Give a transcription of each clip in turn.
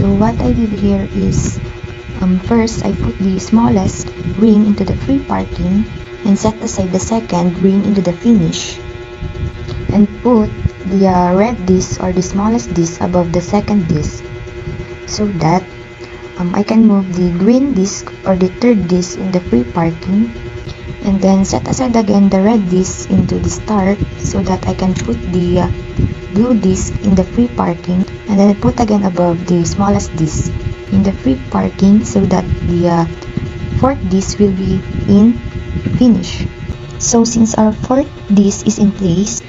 So what I did here is, first I put the smallest ring into the free parking and set aside the second ring into the finish, and put the red disc or the smallest disc above the second disc, so that I can move the green disc or the third disc in the free parking, and then set aside again the red disc into the start, so that I can put the blue disc in the free parking, and then put again above the smallest disc in the free parking, so that the fourth disc will be in finish. So since our fourth disc is in place,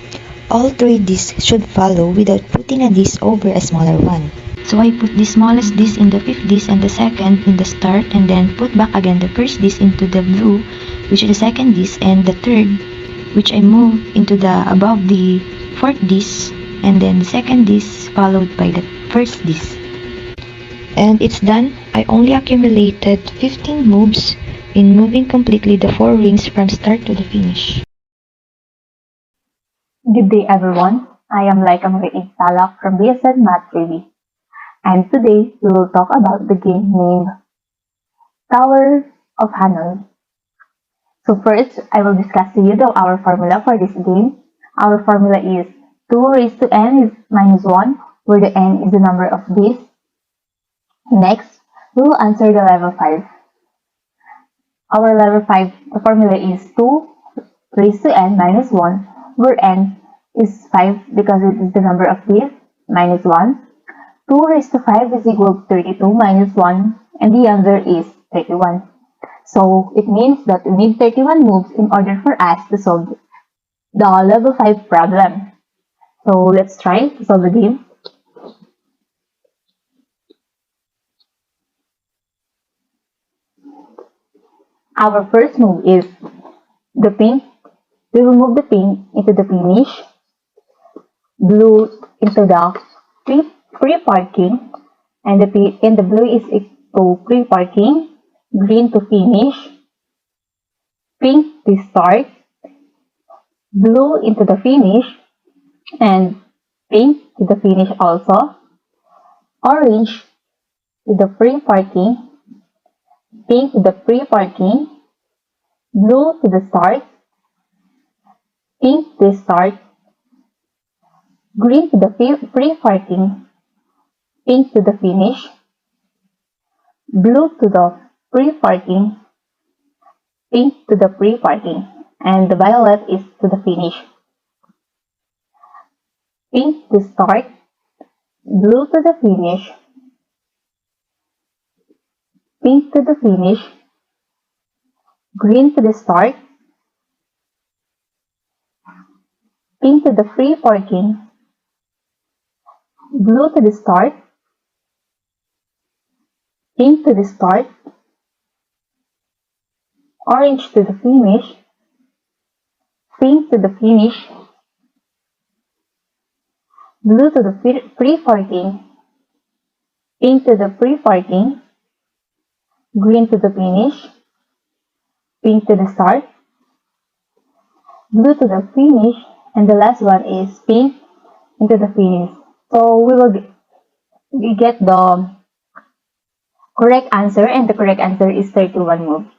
all three discs should follow without putting a disc over a smaller one. So I put the smallest disc in the fifth disc and the second in the start, and then put back again the first disc into the blue, which is the second disc, and the third, which I move into the above the fourth disc, and then the second disc followed by the first disc. And it's done. I only accumulated 15 moves in moving completely the 4 rings from start to the finish. Good day everyone, I am Laika Mariig Talak from BSN Math TV, and today we will talk about the game named Tower of Hanoi. So first, I will discuss to you our formula for this game. Our formula is 2 raised to n is minus 1, where the n is the number of discs. Next, we will answer the level 5. Our level 5, the formula is 2 raised to n minus 1, where n is 5 because it is the number of discs, minus 1. 2 raised to 5 is equal to 32 minus 1, and the answer is 31. So it means that we need 31 moves in order for us to solve the level 5 problem. So let's try to solve the game. Our first move is the pink. We will move the pink into the finish, blue into the free parking, and the blue is equal to free parking, green to finish, pink to start, blue into the finish, and pink to the finish also, orange to the free parking, pink to the free parking, blue to the start, pink to start, green to the free parking, pink to the finish, blue to the free parking, pink to the free parking, and the violet is to the finish. Pink to start, blue to the finish, pink to the finish, green to the start, pink to the free parking, blue to the start, pink to the start, orange to the finish, pink to the finish, blue to the free parking, pink to the free parking, green to the finish, pink to the start, blue to the finish, and the last one is pink into the finish. So we get the correct answer, and the correct answer is 31 moves.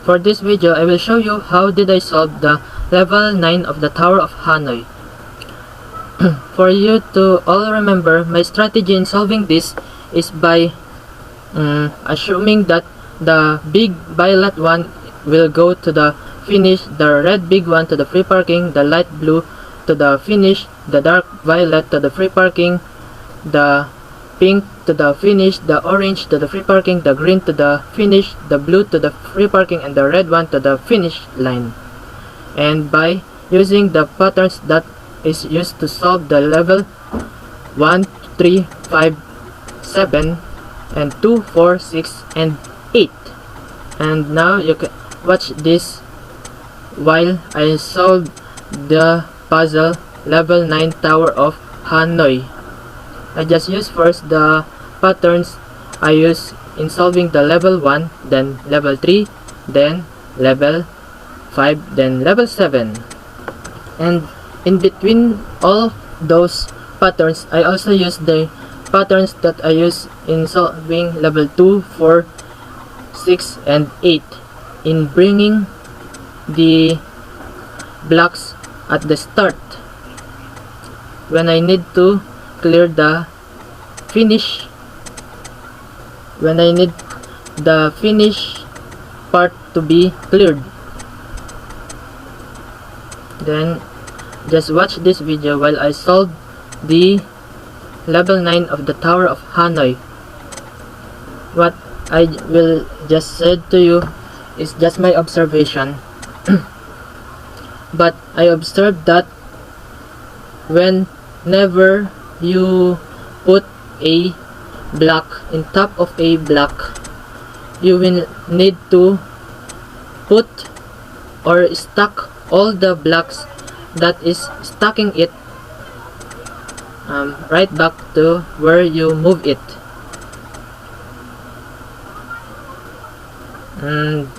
For this video, I will show you how did I solve the level 9 of the Tower of Hanoi. For you to all remember, my strategy in solving this is by assuming that the big violet one will go to the finish, the red big one to the free parking, the light blue to the finish, the dark violet to the free parking, the pink to the finish, the orange to the free parking, the green to the finish, the blue to the free parking, and the red one to the finish line. And by using the patterns that is used to solve the level 1, 3, 5, 7, and 2, 4, 6, and 8. And now you can watch this while I solve the puzzle level 9 Tower of Hanoi. I just use first the patterns I use in solving the level 1, then level 3, then level 5, then level 7. And in between all those patterns, I also use the patterns that I use in solving level 2, 4, 6, and 8 in bringing the blocks at the start when I need to clear the finish, when I need the finish part to be cleared. Then just watch this video while I solve the level 9 of the Tower of Hanoi. What I will just said to you is just my observation. But I observed that whenever you put a block in top of a block, you will need to put or stack all the blocks that is stacking it right back to where you move it. And